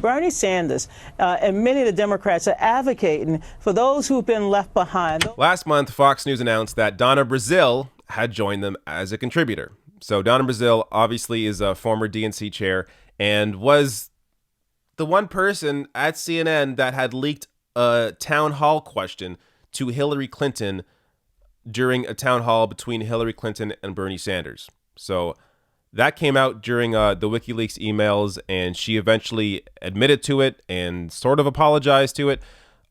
Bernie Sanders and many of the Democrats are advocating for those who've been left behind. Last month, Fox News announced that Donna Brazile had joined them as a contributor. So Donna Brazile obviously is a former DNC chair and was the one person at CNN that had leaked a town hall question to Hillary Clinton during a town hall between Hillary Clinton and Bernie Sanders. So that came out during the WikiLeaks emails, and she eventually admitted to it and sort of apologized to it.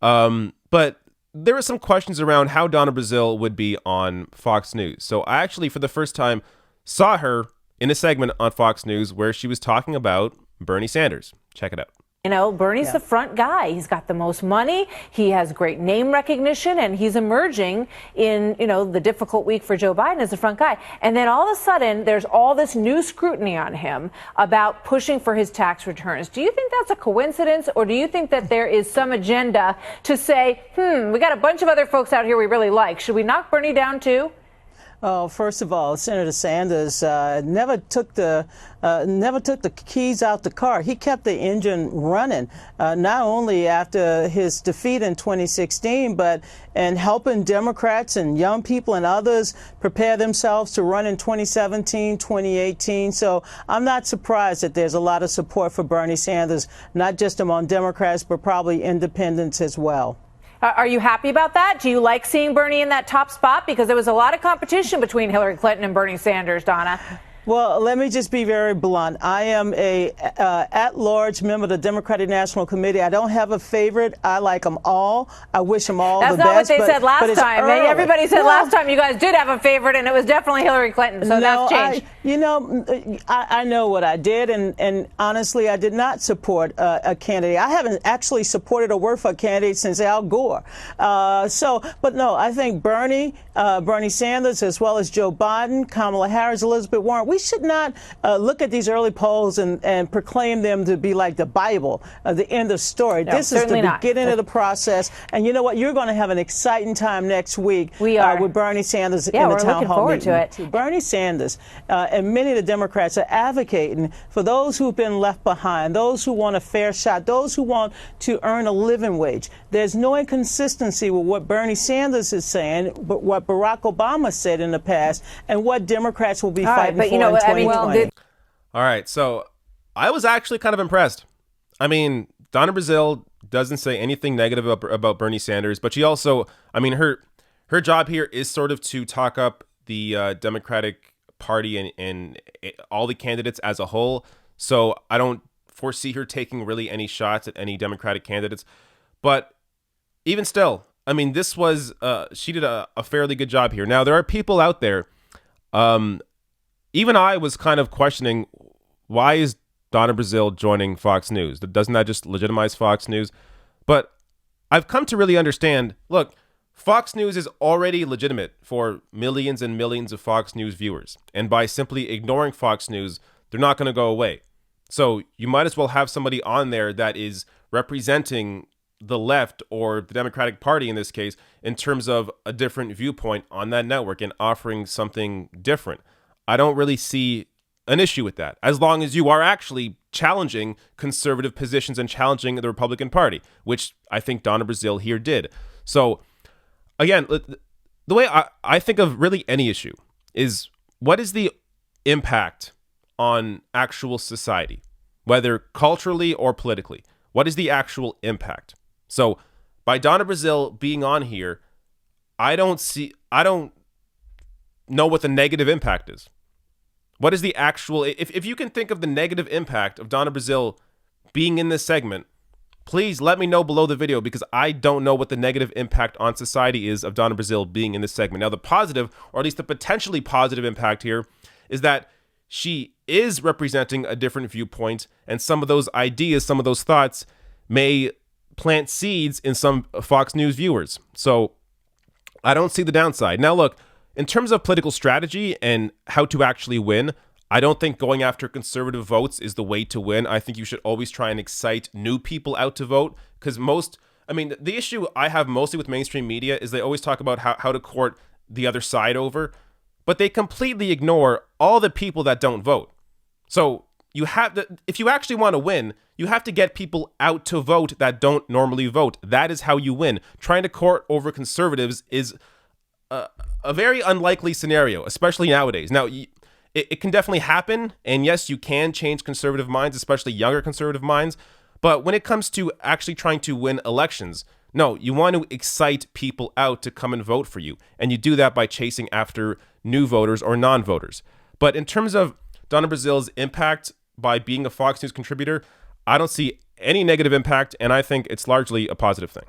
But there were some questions around how Donna Brazile would be on Fox News. So I actually, for the first time, saw her in a segment on Fox News where she was talking about Bernie Sanders. Check it out. You know, Bernie's the front guy. He's got the most money. He has great name recognition, and he's emerging in, the difficult week for Joe Biden as the front guy. And then all of a sudden, there's all this new scrutiny on him about pushing for his tax returns. Do you think that's a coincidence, or do you think that there is some agenda to say, we got a bunch of other folks out here we really like. Should we knock Bernie down too? Oh, first of all, Senator Sanders never took the keys out the car. He kept the engine running, not only after his defeat in 2016, but in helping Democrats and young people and others prepare themselves to run in 2017, 2018. So I'm not surprised that there's a lot of support for Bernie Sanders, not just among Democrats, but probably independents as well. Are you happy about that? Do you like seeing Bernie in that top spot? Because there was a lot of competition between Hillary Clinton and Bernie Sanders, Donna. Well, let me just be very blunt. I am a at-large member of the Democratic National Committee. I don't have a favorite. I like them all. I wish them all the best. That's not what they said last time. Everybody said last time you guys did have a favorite, and it was definitely Hillary Clinton. So that's changed. I know what I did, and honestly, I did not support a candidate. I haven't actually supported or worked for a candidate since Al Gore. But no, I think Bernie Sanders, as well as Joe Biden, Kamala Harris, Elizabeth Warren, we should not look at these early polls and proclaim them to be like the Bible, the end of story. No, this is the beginning of the process. And you know what? You're going to have an exciting time next week with Bernie Sanders in the town hall meeting. Yeah, we're looking forward to it. Bernie Sanders and many of the Democrats are advocating for those who've been left behind, those who want a fair shot, those who want to earn a living wage. There's no inconsistency with what Bernie Sanders is saying, but what Barack Obama said in the past, and what Democrats will be fighting for in 2020. All right, so I was actually kind of impressed. I mean, Donna Brazile doesn't say anything negative about Bernie Sanders, but she also, her job here is sort of to talk up the Democratic Party and all the candidates as a whole. So I don't foresee her taking really any shots at any Democratic candidates. But even still, this was, she did a fairly good job here. Now, there are people out there, even I was kind of questioning, why is Donna Brazile joining Fox News? Doesn't that just legitimize Fox News? But I've come to really understand, look, Fox News is already legitimate for millions and millions of Fox News viewers. And by simply ignoring Fox News, they're not going to go away. So you might as well have somebody on there that is representing the left, or the Democratic Party in this case, in terms of a different viewpoint on that network and offering something different. I don't really see an issue with that, as long as you are actually challenging conservative positions and challenging the Republican Party, which I think Donna Brazile here did. So again, the way I think of really any issue is, what is the impact on actual society, whether culturally or politically? What is the actual impact? So by Donna Brazile being on here, I don't know what the negative impact is. What is the actual, if you can think of the negative impact of Donna Brazile being in this segment, please let me know below the video, because I don't know what the negative impact on society is of Donna Brazile being in this segment. Now, the positive, or at least the potentially positive impact here, is that she is representing a different viewpoint, and some of those ideas, some of those thoughts may plant seeds in some Fox News viewers. So I don't see the downside. Now, look, in terms of political strategy and how to actually win, I don't think going after conservative votes is the way to win. I think you should always try and excite new people out to vote, because the issue I have mostly with mainstream media is they always talk about how to court the other side over, but they completely ignore all the people that don't vote. So if you actually want to win, you have to get people out to vote that don't normally vote. That is how you win. Trying to court over conservatives is a very unlikely scenario, especially nowadays. Now, it can definitely happen, and yes, you can change conservative minds, especially younger conservative minds. But when it comes to actually trying to win elections, no, you want to excite people out to come and vote for you. And you do that by chasing after new voters or non-voters. But in terms of Donna Brazile's impact by being a Fox News contributor, I don't see any negative impact, and I think it's largely a positive thing.